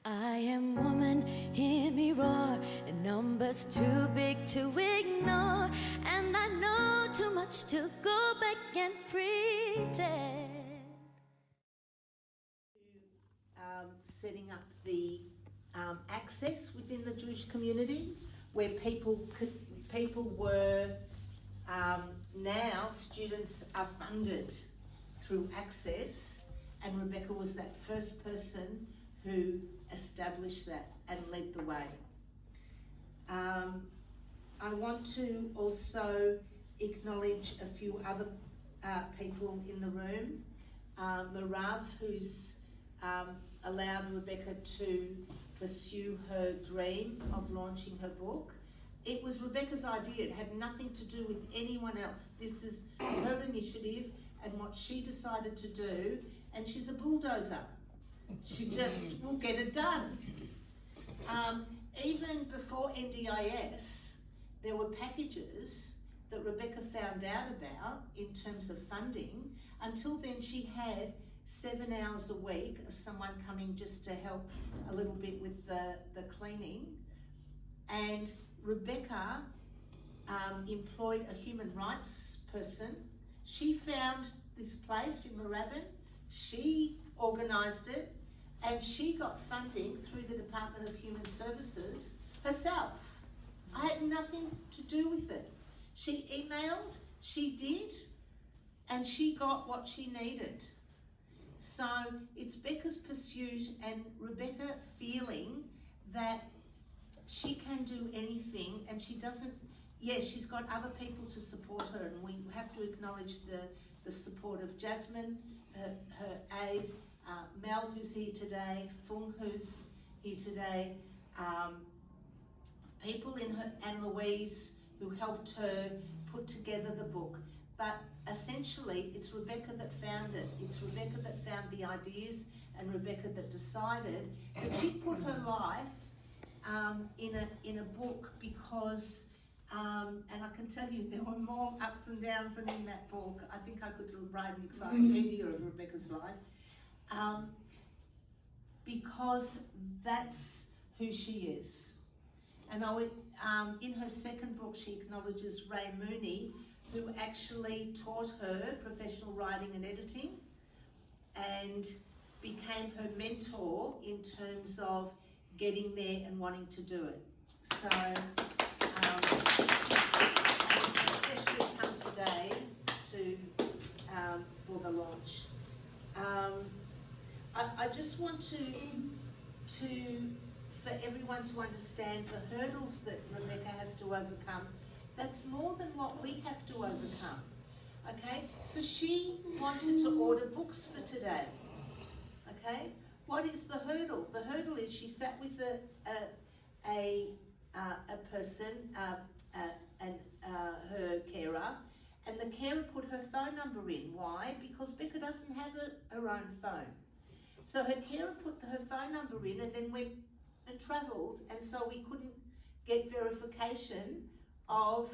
I am woman, hear me roar. The number's too big to ignore, and I know too much to go back and pretend. Setting up the access within the Jewish community, where people were now students are funded through access, and Rebecca was that first person who established that and led the way. I want to also acknowledge a few other people in the room. Marav, who's allowed Rebecca to pursue her dream of launching her book. It was Rebecca's idea. It had nothing to do with anyone else. This is her initiative and what she decided to do, and she's a bulldozer. She just will get it done. Even before NDIS, there were packages that Rebecca found out about in terms of funding. Until then, she had 7 hours a week of someone coming just to help a little bit with the cleaning. And Rebecca employed a human rights person. She found this place in Moorabbin, she organised it, and she got funding through the Department of Human Services herself. I had nothing to do with it. She emailed, she did, and she got what she needed. So it's Becca's pursuit and Rebecca feeling that she can do anything, and she doesn't, yes, she's got other people to support her, and we have to acknowledge the support of Jasmine, her aide, Mel, who's here today, Fung, who's here today, people in her, and Louise, who helped her put together the book. But essentially, it's Rebecca that found it. It's Rebecca that found the ideas, and Rebecca that decided that she'd put her life in a book because, and I can tell you there were more ups and downs than in that book. I think I could write an encyclopedia of Rebecca's life, because that's who she is. And I would, in her second book, she acknowledges Ray Mooney, who actually taught her professional writing and editing and became her mentor in terms of getting there and wanting to do it. So, especially come today for the launch. I just want for everyone to understand the hurdles that Rebecca has to overcome. That's more than what we have to overcome, okay? So she wanted to order books for today, okay? What is the hurdle? The hurdle is she sat with a person, and her carer, and the carer put her phone number in. Why? Because Becca doesn't have her own phone. So her carer put her phone number in and then went and travelled, and so we couldn't get verification of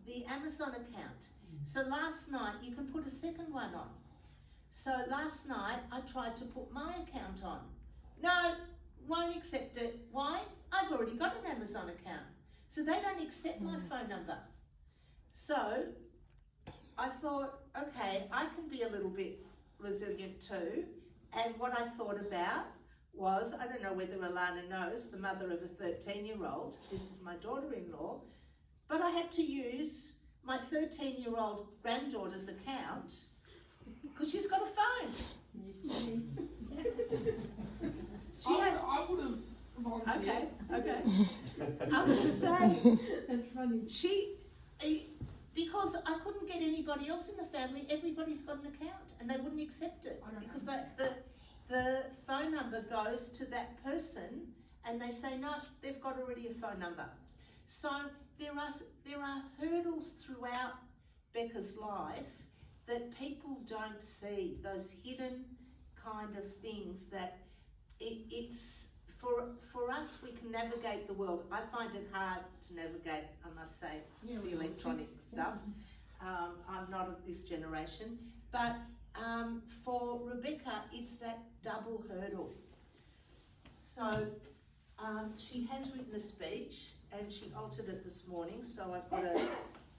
the Amazon account. So last night, you can put a second one on. So last night, I tried to put my account on. No, won't accept it. Why? I've already got an Amazon account. So they don't accept my phone number. So I thought, okay, I can be a little bit resilient too. And what I thought about was, I don't know whether Alana knows, the mother of a 13-year-old, this is my daughter-in-law, but I had to use my 13-year-old granddaughter's account because she's got a phone. I would have volunteered. Okay. I was just saying. That's funny. Because I couldn't get anybody else in the family, everybody's got an account and they wouldn't accept it because the phone number goes to that person and they say, no, they've got already a phone number. So there are hurdles throughout Becca's life that people don't see, those hidden kind of things that it's, for us, we can navigate the world. I find it hard to navigate, I must say, the electronic stuff. I'm not of this generation, but for Rebecca, it's that double hurdle. So she has written a speech and she altered it this morning, so I've got to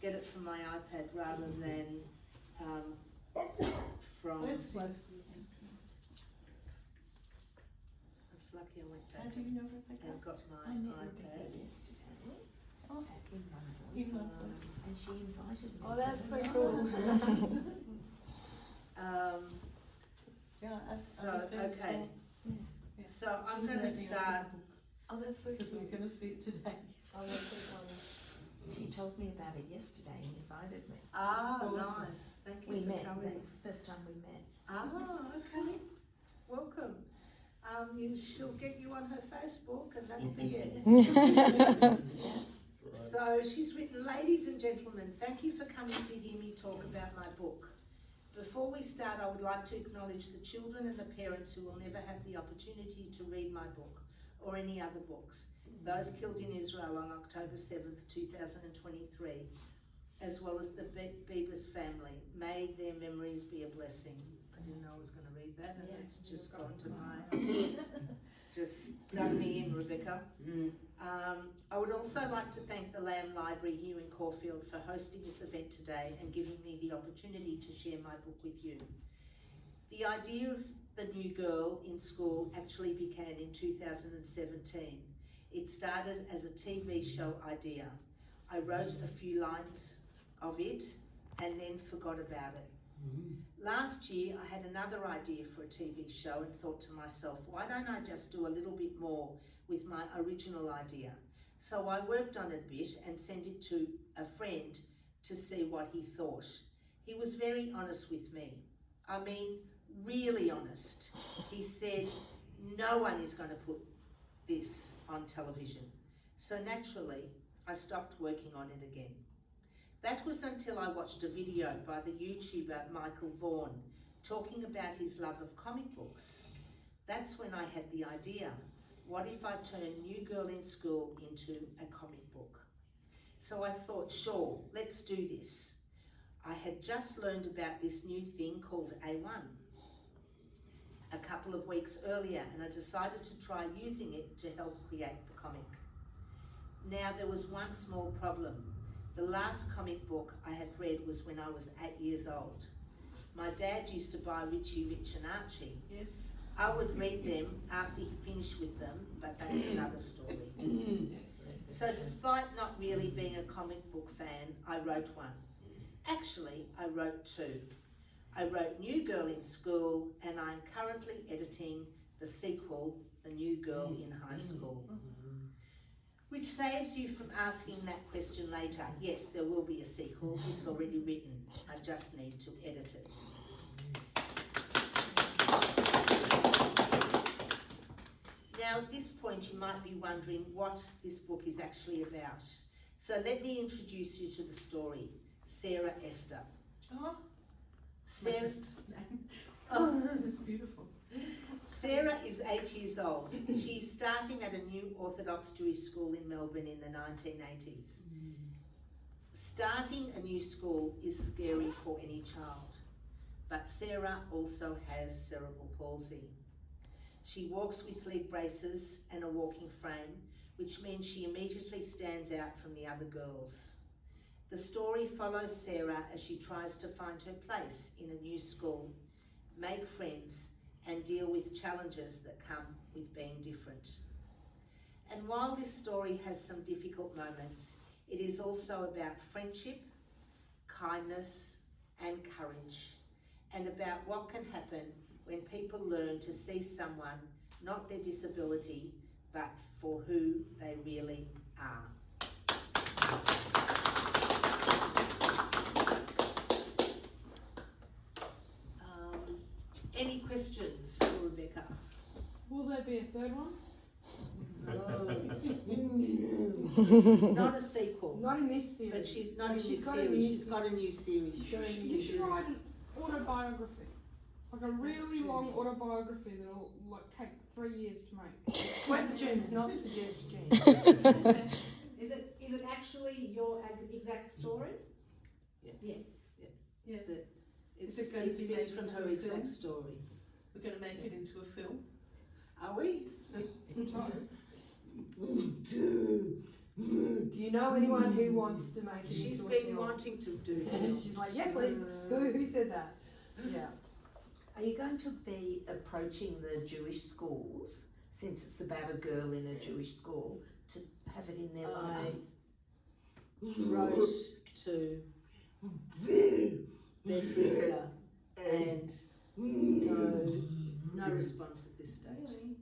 get it from my iPad rather than from... It's lucky I went back How do you know Rebecca? and got my I met iPad. Rebecca yesterday. Oh. In London. In London. And she invited me. Oh, that's to so her. cool. Yeah, So, I was there as okay. well. Yeah. So I'm going to start... Oh, that's so because we're going to see it today. Oh, that's so funny. She told me about it yesterday and invited me. Ah, Gorgeous. nice. Thank you We for met. coming. That's the first time we met. Ah, okay. Welcome. She'll get you on her Facebook and that'll be it. So she's written, ladies and gentlemen, thank you for coming to hear me talk about my book. Before we start, I would like to acknowledge the children and the parents who will never have the opportunity to read my book or any other books, those killed in Israel on October 7th, 2023, as well as the Bibas family. May their memories be a blessing. I didn't know I was going to read that, and it's just gone to my... just done me in, Rebecca. I would also like to thank the Lamm Library here in Caufield for hosting this event today and giving me the opportunity to share my book with you. The idea of the new girl in school actually began in 2017. It started as a TV show idea. I wrote a few lines of it and then forgot about it. Last year, I had another idea for a TV show and thought to myself, why don't I just do a little bit more with my original idea? So I worked on it a bit and sent it to a friend to see what he thought. He was very honest with me. I mean, really honest. He said, no one is going to put this on television. So naturally, I stopped working on it again. That was until I watched a video by the YouTuber Michael Vaughan talking about his love of comic books. That's when I had the idea. What if I turned New Girl in School into a comic book? So I thought, sure, let's do this. I had just learned about this new thing called A1 a couple of weeks earlier, and I decided to try using it to help create the comic. Now, there was one small problem. The last comic book I had read was when I was 8 years old. My dad used to buy Richie Rich and Archie. Yes. I would read them after he finished with them, but that's another story. So despite not really being a comic book fan, I wrote one. Actually, I wrote two. I wrote New Girl in School, and I'm currently editing the sequel, The New Girl in High School. Which saves you from asking that question later. Yes, there will be a sequel. It's already written. I just need to edit it. Now, at this point, you might be wondering what this book is actually about. So let me introduce you to the story. Sarah Esther. Oh, Sarah, my sister's name. Oh, it's beautiful. Sarah is 8 years old. She's starting at a new Orthodox Jewish school in Melbourne in the 1980s. Starting a new school is scary for any child, but Sarah also has cerebral palsy. She walks with leg braces and a walking frame, which means she immediately stands out from the other girls. The story follows Sarah as she tries to find her place in a new school, make friends, and deal with challenges that come with being different. And while this story has some difficult moments, it is also about friendship, kindness, and courage, and about what can happen when people learn to see someone, not their disability, but for who they really are. Any questions for Rebecca? Will there be a third one? No. Not a sequel. Not in this series. But she's not in this She's got a series. new She's got a new series. She's got a new You should series. write an autobiography. Like a really true. long autobiography that'll like take 3 years to make. Questions, not suggestions. Is it actually your exact story? Yeah. It's Is it going to be based made from into her a exact film? story. We're going to make it into a film. Are we? toe. Do you know anyone who wants to make it She's into a been film? wanting to do films. She's like, yes, please. Who said that? Yeah. Are you going to be approaching the Jewish schools, since it's about a girl in a Jewish school, to have it in their language? Wrote to Benfica and no response at this stage. Really?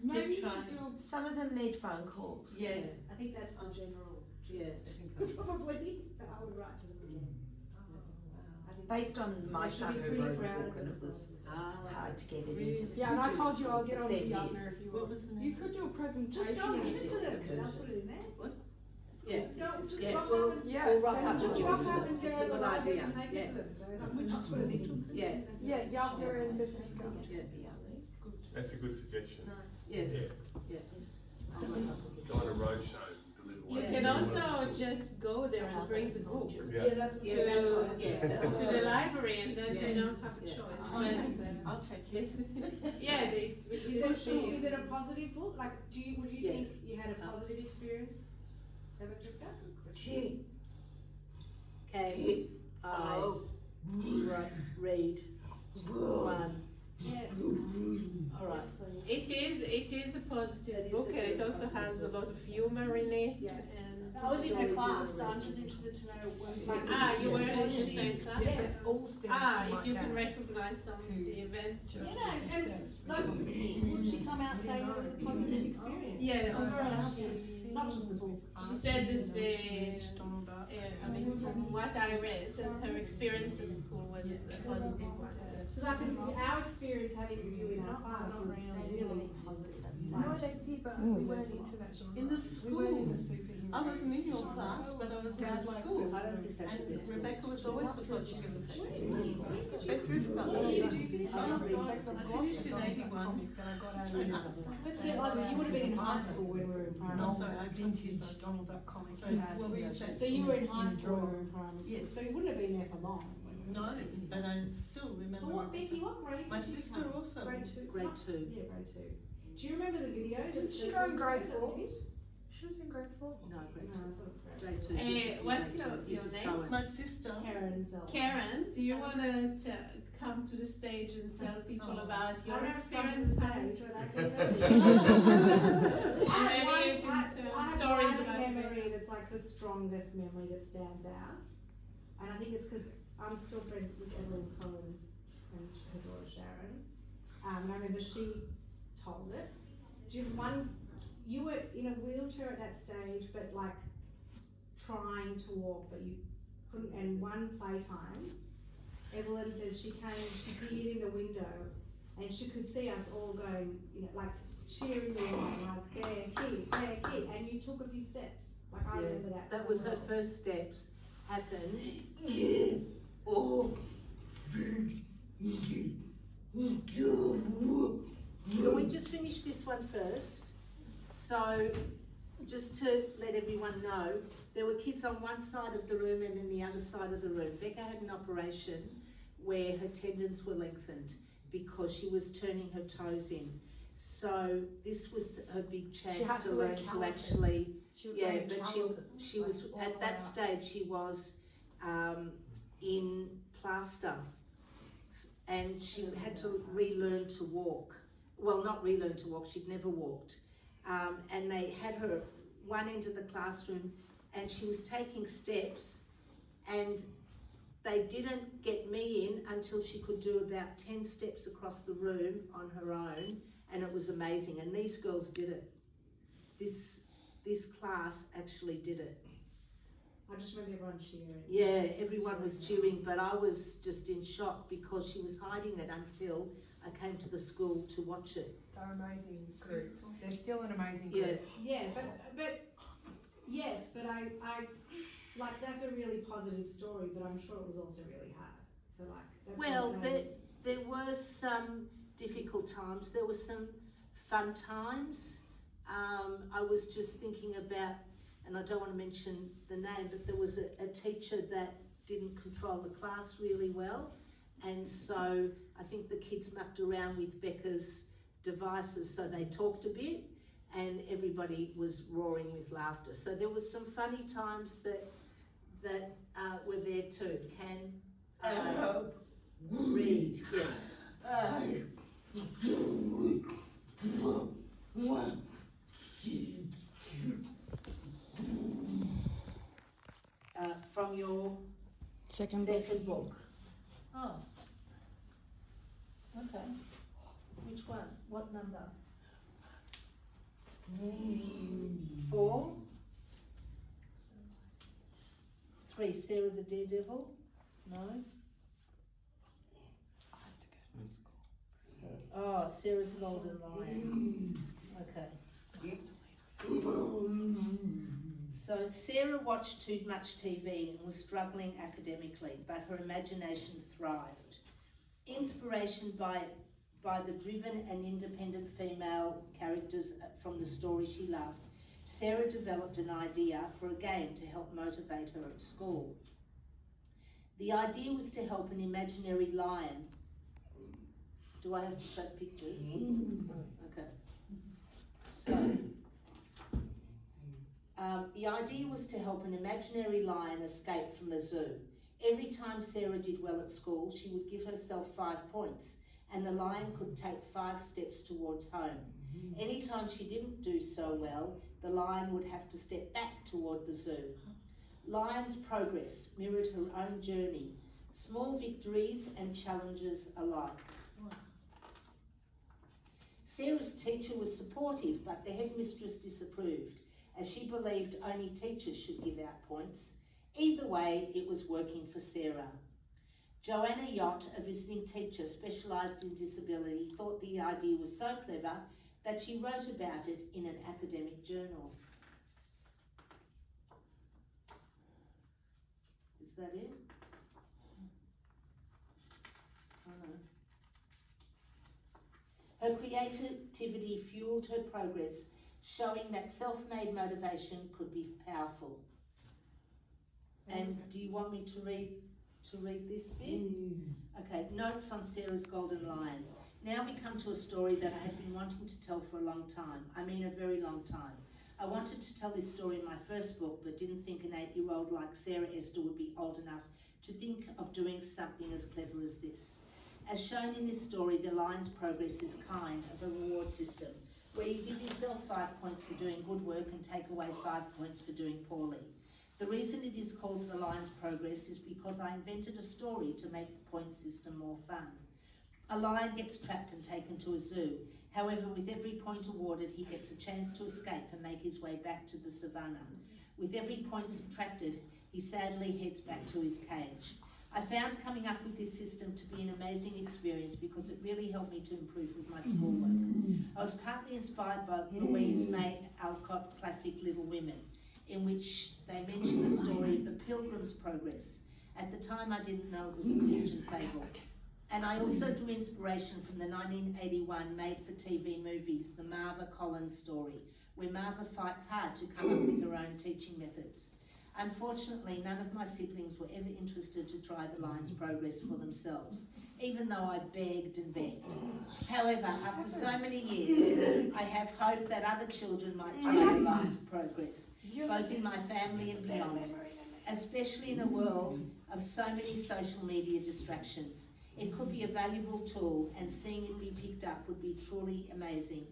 Maybe you trying. should do Some of them need phone calls. Yeah. I think that's the general gist. Yeah. Probably, but I would write to them again. I think Based on my they should son be who pretty wrote a proud book of and it themselves was with that. hard to get it into the Yeah, and I told you I'll get on They the did. governor if you What want. was the name? You could do a presentation. Just go and give it to Yes, them, and I'll put it in there. What? Yeah. Just go, just Yeah, rock well, up and, Yeah, Or rock send up them just to to rock them. up and It's go a to the good library idea. and take Yeah. it to them. They'll just put it in. Yeah. Yeah, Yavner and Benfica. That's a good suggestion. Yes. Yeah. Go on a roadshow, deliver You one. can also just go there and bring the book to Yeah. that's what Yeah, that's what, the library, and then they Yeah. don't have a Yeah. choice. I'll take it. Yeah, they. Is it a positive book? Like, would you Yes. think you had a positive experience ever through that? Can I read one? Yes. All right. Yes, please. It is a positive It is book, a and it very also positive has a book. lot of humor in it. Yeah. And I was in her Story class, so I'm generation. just interested to know what. ah, you were in the was she- same class. Yeah. All students Ah, like if you that. can recognize some of the events. Just Yeah, and success. like, would she come out saying it was a positive experience? Yeah, overall, Not just the book. she said that I mean, from what I read, that her experience in school was a positive one. Because our experience having you in our class was really positive. No, they did, but we weren't into that genre. In the We weren't into school. superhero. I wasn't in your class, but I was in Dad the liked school. this. I don't think that's the And best Rebecca was always the positive effect. They Really? threw for Oh, me. did you finish? Oh, In fact, God, I've I got finished it in on that 81. comic that I got out of But you would have been in high school when we were in No, primary sorry, school. I vintage Donald Duck comic. So, what were you saying? So you were in high school when we drawing. were in primary school. Yes. So you wouldn't have been there for long. No, but I still remember. But what, Becky, what grade My did you sister come? also. Grade 2? Grade 2. Yeah, grade 2. Do you remember the video? Did she go in grade 4? No, She was in grade 4. No, grade I 2. thought it was grade 2. Grade 2. What's Grade your- two. your Mrs. name? Cohen. My sister. Karen Zell. Karen, do you want to come to the stage and tell people about I your don't have to come to experience? the stage, but I can tell And I maybe have you can tell I have stories one about memory it. that's like the strongest memory that stands out. And I think it's because I'm still friends with Evelyn Cohen and her daughter Sharon. And I remember she told it. You were in a wheelchair at that stage, but like trying to walk, but you couldn't. And one playtime, Evelyn says she peered in the window, and she could see us all going, like cheering you on, like there, kid, and you took a few steps. Like I Yeah, remember that. That so was her well. first steps. Happened. Oh. Can we just finish this one first? So, just to let everyone know, there were kids on one side of the room and then the other side of the room. Becca had an operation where her tendons were lengthened because she was turning her toes in. So this was her big chance to learn to actually, yeah, but she was at that stage she was in plaster, and she had to relearn to walk. Well, not relearn to walk, she'd never walked. And they had her one end of the classroom and she was taking steps, and they didn't get me in until she could do about 10 steps across the room on her own, and it was amazing. And these girls did it. This class actually did it. I just remember everyone cheering. Yeah, everyone was cheering, but I was just in shock because she was hiding it until I came to the school to watch it. They're an amazing group. They're still an amazing Yeah. group. Yeah, but yes, but I like that's a really positive story, but I'm sure it was also really hard. So like that's Well, what I'm saying. there were some difficult times. There were some fun times. I was just thinking about, and I don't want to mention the name, but there was a teacher that didn't control the class really well, and so I think the kids mucked around with Becca's devices, so they talked a bit, and everybody was roaring with laughter. So there was some funny times that were there too. Can read, yes. From your Second book. Oh. Okay. Which one? What number? 4? 3, Sarah the Daredevil? No? So, Sarah's Golden Lion. Okay. So Sarah watched too much TV and was struggling academically, but her imagination thrived. Inspiration by the driven and independent female characters from the story she loved, Sarah developed an idea for a game to help motivate her at school. The idea was to help an imaginary lion. Do I have to show pictures? Okay. So, the idea was to help an imaginary lion escape from the zoo. Every time Sarah did well at school, she would give herself 5 points, and the lion could take 5 steps towards home. Anytime she didn't do so well, the lion would have to step back toward the zoo. Lion's progress mirrored her own journey, small victories and challenges alike. Sarah's teacher was supportive, but the headmistress disapproved, as she believed only teachers should give out points. Either way, it was working for Sarah. Joanna Yott, a visiting teacher specialised in disability, thought the idea was so clever that she wrote about it in an academic journal. Is that it? Oh no. Her creativity fueled her progress, showing that self-made motivation could be powerful. And do you want me to read this bit? Okay, notes on Sarah's Golden Lion. Now we come to a story that I had been wanting to tell for a long time. I mean a very long time. I wanted to tell this story in my first book, but didn't think an 8-year-old like Sarah Esther would be old enough to think of doing something as clever as this. As shown in this story, the lion's progress is kind of a reward system, where you give yourself 5 points for doing good work and take away 5 points for doing poorly. The reason it is called the lion's progress is because I invented a story to make the point system more fun. A lion gets trapped and taken to a zoo. However, with every point awarded, he gets a chance to escape and make his way back to the savannah. With every point subtracted, he sadly heads back to his cage. I found coming up with this system to be an amazing experience because it really helped me to improve with my schoolwork. I was partly inspired by Louise May Alcott's classic Little Women, in which they mention the story of the Pilgrim's Progress. At the time, I didn't know it was a Christian fable. And I also drew inspiration from the 1981 made-for-TV movies, The Marva Collins Story, where Marva fights hard to come up with her own teaching methods. Unfortunately, none of my siblings were ever interested to try the lion's progress for themselves, even though I begged and begged. However, after so many years, I have hope that other children might try the lion's progress, both in my family and beyond, especially in a world of so many social media distractions. It could be a valuable tool, and seeing it be picked up would be truly amazing.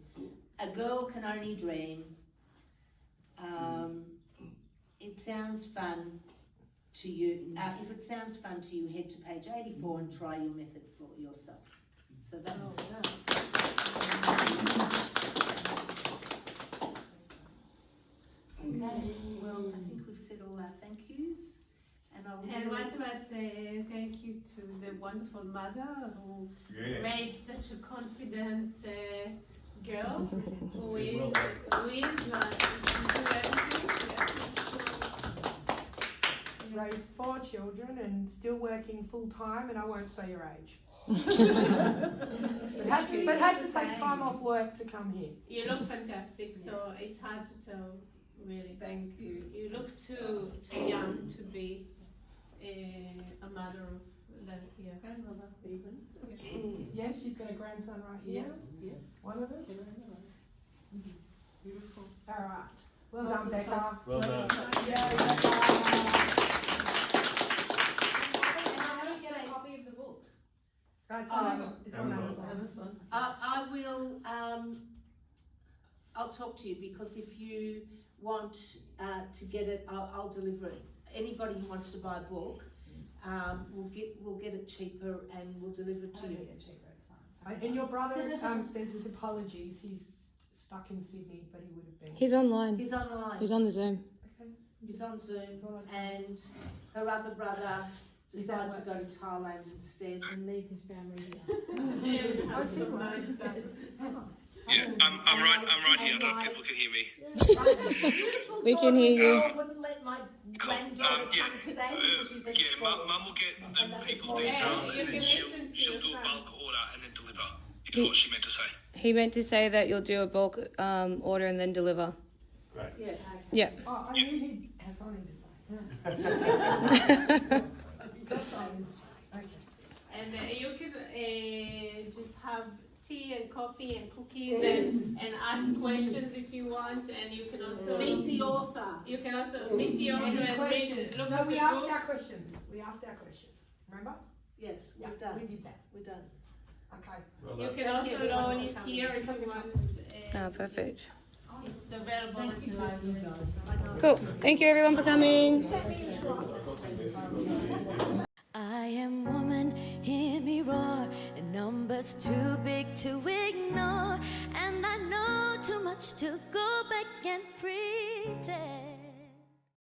A girl can only dream. It sounds fun to you. If it sounds fun to you, head to page 84 and try your method for yourself. So that's... Okay, well, I think we've said all our thank yous. And what about the thank you to the wonderful mother who raised such a confident girl who is like Raised 4 children and still working full time, and I won't say your age. but had to take time off work to come here. You look fantastic, so it's hard to tell. Really, thank you. You look too young to be a mother of grandmother even. Yeah, she's got a grandson right here. Yeah. One of them. Well done, Becca. Well done. Yeah, Becca. How do you get a copy of the book? It's on Amazon. It's on Amazon. Amazon. I will, I'll talk to you, because if you want to get it, I'll deliver it. Anybody who wants to buy a book, we'll get it cheaper and we'll deliver it to you. Cheaper, it's fine. And your brother sends his apologies. He's stuck in Sydney, but he would have been. He's online. He's online. He's on the Zoom. Okay. He's on Zoom, and her other brother decided to go to Thailand instead. And leave his family here. I was thinking, Yeah, I'm right here. I don't know if people can hear me. We can hear you. I wouldn't let my granddaughter come today because she's at school. Mum will get the people's details and then she'll do a bulk order and then deliver. Is what she meant to say. He meant to say that you'll do a bulk order and then deliver. Great. Yeah. Yeah. Oh, I knew he'd have something to say. You've got something to say. Okay. And you can just have tea and coffee and cookies and ask questions if you want, and you can also Meet the author. You can also meet the author Any and questions? look No, at we the asked book. our questions. We asked our questions. Remember? Yes, Yeah, we've done. we did that. We're done. Okay. Well You done. can Thank also you everyone loan for it coming. here if you want. Oh, perfect. It's available at the library. Cool. Thank you everyone for coming. I am woman, hear me roar. The number's too big to ignore, and I know too much to go back and pretend.